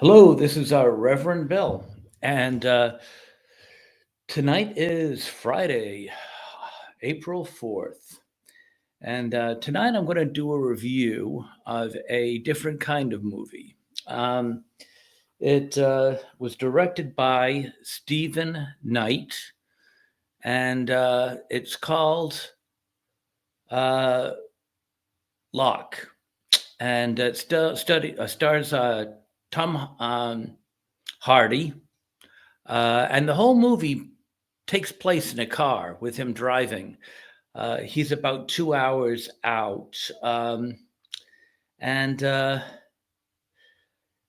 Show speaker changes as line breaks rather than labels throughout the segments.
Hello, this is our Reverend Bill, and tonight is Friday, April 4th. And tonight I'm going to do a review of a different kind of movie. Um, it was directed by Stephen Knight, and it's called uh, Locke. And stars Tom Hardy. And the whole movie takes place in a car with him driving. He's about 2 hours out. And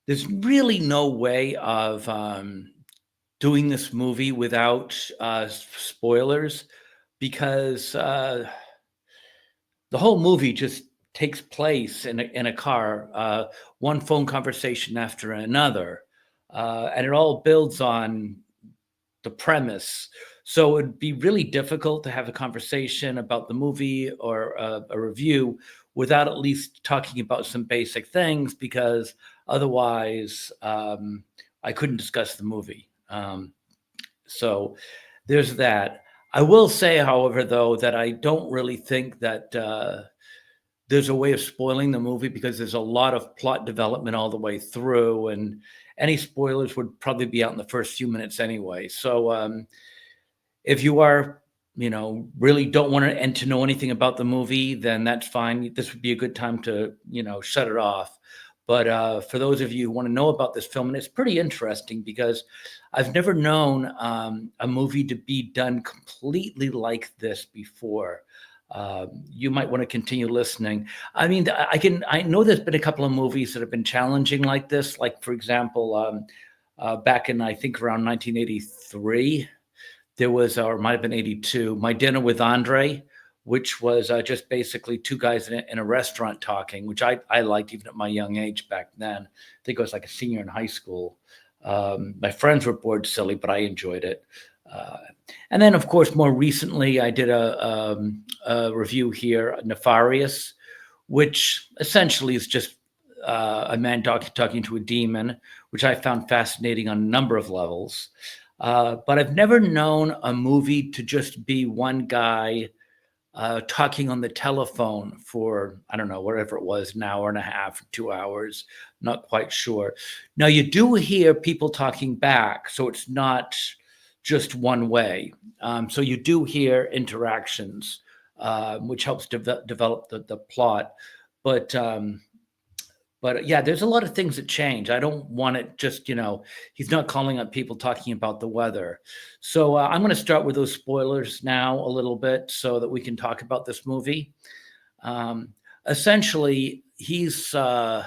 there's really no way of doing this movie without spoilers because the whole movie just takes place in a car, one phone conversation after another. And it all builds on the premise. So it'd be really difficult to have a conversation about the movie or a review without at least talking about some basic things, because otherwise I couldn't discuss the movie. So there's that. I will say, however, though, that I don't really think that there's a way of spoiling the movie because there's a lot of plot development all the way through, and any spoilers would probably be out in the first few minutes anyway. So if you are, really don't want to and to know anything about the movie, then that's fine. This would be a good time to, shut it off. But for those of you who want to know about this film, and it's pretty interesting because I've never known a movie to be done completely like this before. You might want to continue listening. I mean, I know there's been a couple of movies that have been challenging like this. Like, for example, back in, I think, around 1983, there was, or it might have been 82, My Dinner with Andre, which was just basically two guys in a restaurant talking, which I liked even at my young age back then. I think I was like a senior in high school. My friends were bored silly, but I enjoyed it. Uh, and then, of course, more recently, I did a review here, Nefarious, which essentially is just a man talking to a demon, which I found fascinating on a number of levels. But I've never known a movie to just be one guy talking on the telephone for, I don't know, whatever it was, an hour and a half, 2 hours, not quite sure. Now, you do hear people talking back, so it's not just one way. So you do hear interactions, which helps develop the plot. But yeah, there's a lot of things that change. I don't want it just, he's not calling up people talking about the weather. So I'm going to start with those spoilers now a little bit so that we can talk about this movie. Um, Essentially, he's, I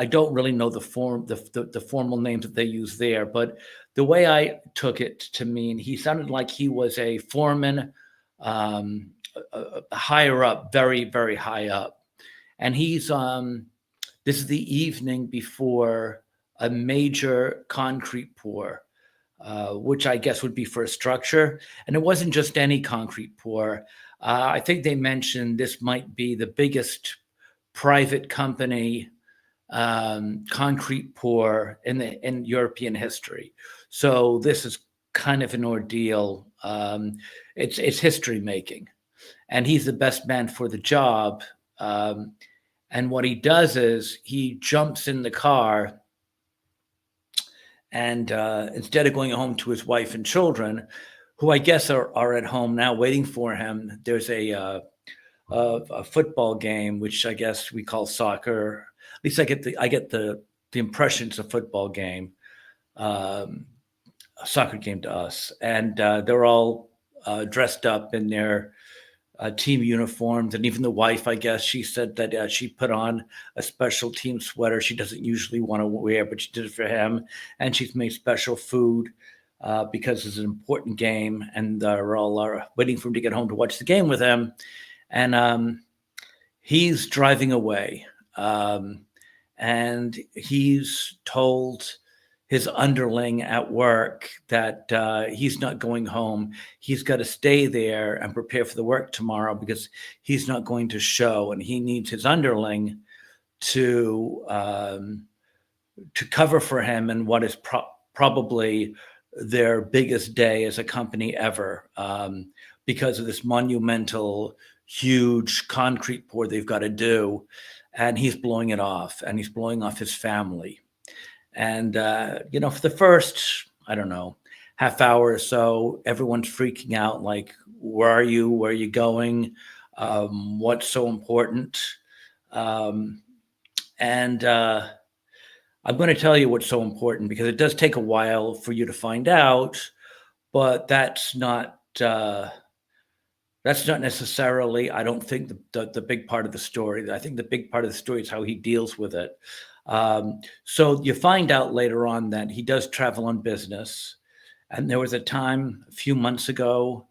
don't really know the formal names that they use there, but the way I took it to mean he sounded like he was a foreman, um, higher up, very, very high up. And this is the evening before a major concrete pour, which I guess would be for a structure. And it wasn't just any concrete pour. I think they mentioned this might be the biggest private company concrete pour in European history. So this is kind of an ordeal. It's history making, and he's the best man for the job. Um, and what he does is he jumps in the car, and instead of going home to his wife and children, who I guess are at home now waiting for him, there's a football game, which I guess we call soccer. At least I get the impression it's a football game, um, a soccer game to us, and they're all dressed up in their team uniforms, and even the wife, I guess, she said that she put on a special team sweater she doesn't usually want to wear, but she did it for him, and she's made special food because it's an important game, and they're all waiting for him to get home to watch the game with him, and he's driving away, and he's told his underling at work that he's not going home. He's got to stay there and prepare for the work tomorrow because he's not going to show, and he needs his underling to to cover for him in what is probably their biggest day as a company ever, because of this monumental, huge concrete pour they've got to do. And he's blowing it off, and he's blowing off his family. And, for the first, I don't know, half hour or so, everyone's freaking out like, where are you? Where are you going? What's so important? Um, and I'm going to tell you what's so important because it does take a while for you to find out, but that's not necessarily, I don't think, the big part of the story. I think the big part of the story is how he deals with it. So you find out later on that he does travel on business. And there was a time a few months ago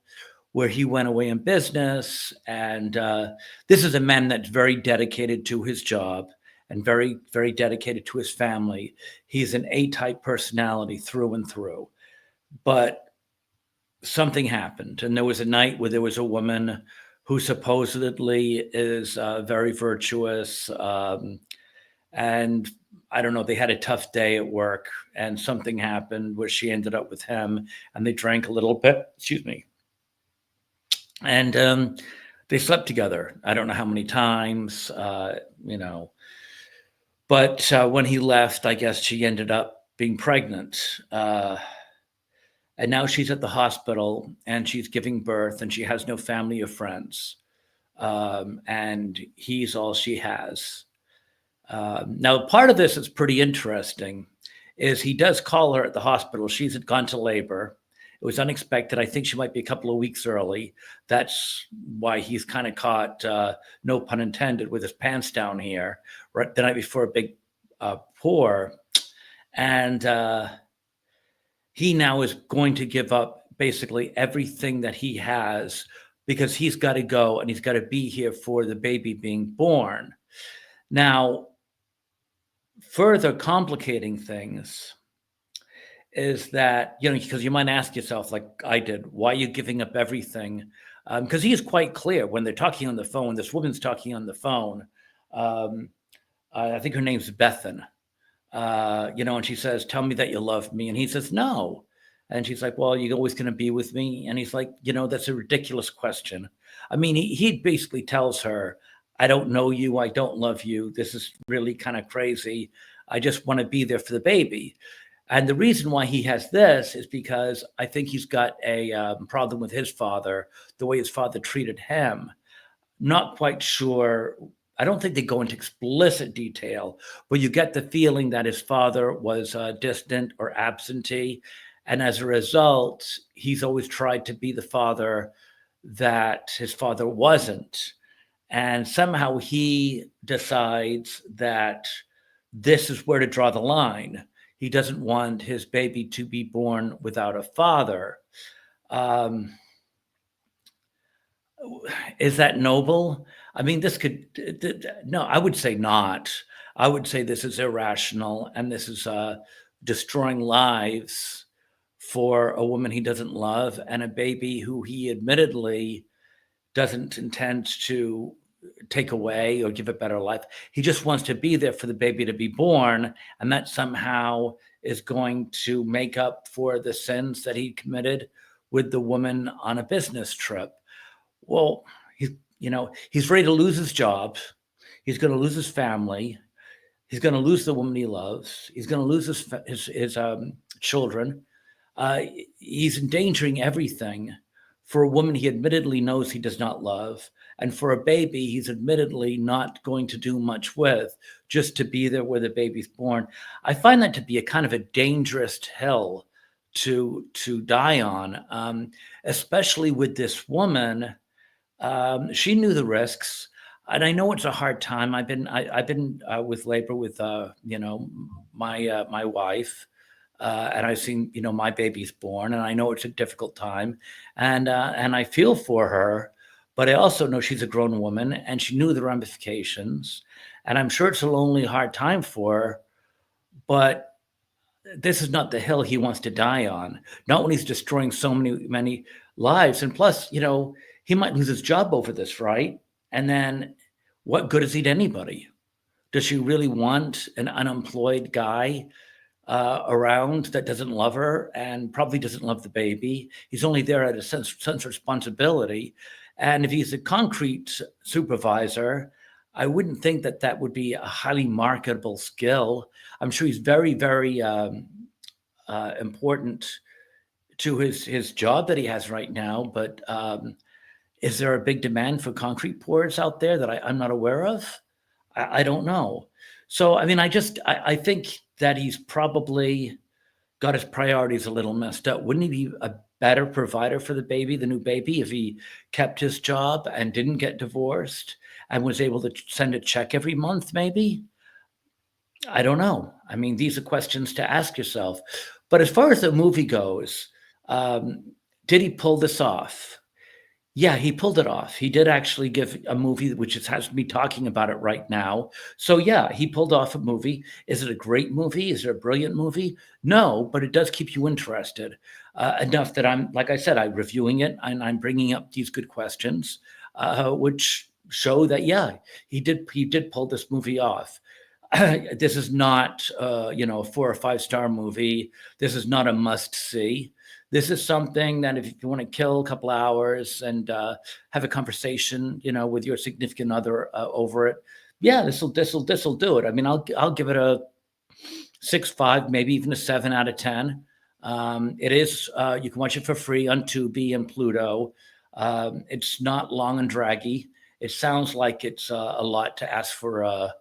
where he went away in business. And this is a man that's very dedicated to his job and very, very dedicated to his family. He's an A type personality through and through. But something happened. And there was a night where there was a woman who supposedly is very virtuous. And I don't know, they had a tough day at work and something happened where she ended up with him and they drank a little bit, excuse me. And they slept together. I don't know how many times, but when he left, I guess she ended up being pregnant. And now she's at the hospital and she's giving birth and she has no family or friends. And he's all she has. Now, part of this is pretty interesting, is he does call her at the hospital. She's had gone to labor. It was unexpected. I think she might be a couple of weeks early. That's why he's kind of caught, no pun intended, with his pants down here, right the night before a big pour. And he now is going to give up basically everything that he has because he's got to go and he's got to be here for the baby being born. Now, further complicating things is that, because you might ask yourself, like I did, why are you giving up everything? Because he is quite clear when they're talking on the phone. This woman's talking on the phone. I think her name's Bethan. And she says, "Tell me that you love me." And he says, "No." And she's like, "Well, you're always going to be with me." And he's like, "That's a ridiculous question." I mean, he basically tells her, "I don't know you. I don't love you. This is really kind of crazy. I just want to be there for the baby." And the reason why he has this is because I think he's got a problem with his father, the way his father treated him. Not quite sure. I don't think they go into explicit detail, but you get the feeling that his father was distant or absentee. And as a result, he's always tried to be the father that his father wasn't. And somehow he decides that this is where to draw the line. He doesn't want his baby to be born without a father. Um, is that noble? I mean, no, I would say not. I would say this is irrational and this is destroying lives for a woman he doesn't love and a baby who he admittedly doesn't intend to take away or give a better life. He just wants to be there for the baby to be born, and that somehow is going to make up for the sins that he committed with the woman on a business trip. Well, he's ready to lose his job. He's going to lose his family. He's going to lose the woman he loves. He's going to lose his children. He's endangering everything for a woman he admittedly knows he does not love, and for a baby he's admittedly not going to do much with, just to be there where the baby's born. I find that to be a kind of a dangerous hill to die on, especially with this woman. She knew the risks, and I know it's a hard time. I've been with labor with my wife, and I've seen my baby's born, and I know it's a difficult time, and I feel for her, but I also know she's a grown woman, and she knew the ramifications, and I'm sure it's a lonely, hard time for her, but this is not the hill he wants to die on. Not when he's destroying so many lives, and plus, he might lose his job over this, right? And then, what good is he to anybody? Does she really want an unemployed guy around that doesn't love her and probably doesn't love the baby? He's only there at a sense of responsibility. And if he's a concrete supervisor, I wouldn't think that that would be a highly marketable skill. I'm sure he's very, very important to his job that he has right now. But is there a big demand for concrete pours out there that I'm not aware of? I don't know. So I mean, I think that he's probably got his priorities a little messed up. Wouldn't he be a better provider for the baby, the new baby, if he kept his job and didn't get divorced and was able to send a check every month, maybe? I don't know. I mean, these are questions to ask yourself. But as far as the movie goes, um, did he pull this off? Yeah, he pulled it off. He did actually give a movie which has me talking about it right now. So yeah, he pulled off a movie. Is it a great movie? Is it a brilliant movie? No, but it does keep you interested enough that I'm, like I said, I'm reviewing it and I'm bringing up these good questions, which show that yeah, he did pull this movie off. This is not a 4 or 5 star movie. This is not a must see. This is something that if you want to kill a couple hours and have a conversation, with your significant other over it, yeah, this will do it. I mean, I'll give it a 6.5, maybe even a 7 out of 10. It is you can watch it for free on Tubi and Pluto. It's not long and draggy. It sounds like it's a lot to ask for a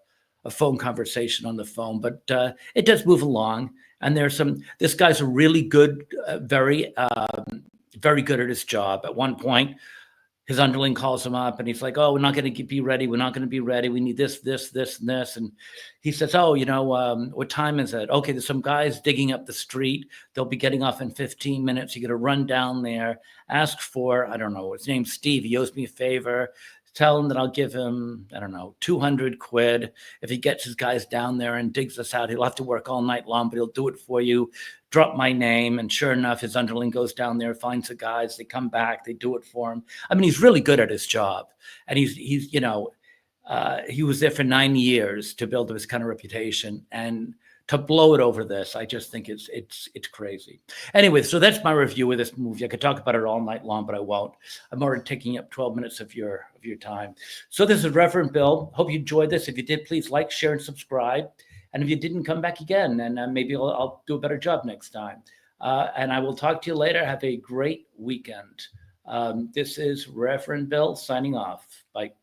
phone conversation on the phone, but it does move along. And there's some. This guy's a really good, very good at his job. At one point, his underling calls him up and he's like, "Oh, we're not going to be ready. We're not going to be ready. We need this, this, this, and this." And he says, "Oh, what time is it? Okay, there's some guys digging up the street. They'll be getting off in 15 minutes. You got to run down there, ask for, I don't know, his name's Steve. He owes me a favor. Tell him that I'll give him, I don't know, 200 quid. If he gets his guys down there and digs us out, he'll have to work all night long, but he'll do it for you. Drop my name." And sure enough, his underling goes down there, finds the guys, they come back, they do it for him. I mean, he's really good at his job. And he was there for 9 years to build this kind of reputation. And to blow it over this, I just think it's crazy. Anyway, so that's my review of this movie. I could talk about it all night long, but I won't. I'm already taking up 12 minutes of your time. So this is Reverend Bill. Hope you enjoyed this. If you did, please like, share, and subscribe. And if you didn't, come back again, and maybe I'll do a better job next time. And I will talk to you later. Have a great weekend. This is Reverend Bill signing off. Bye.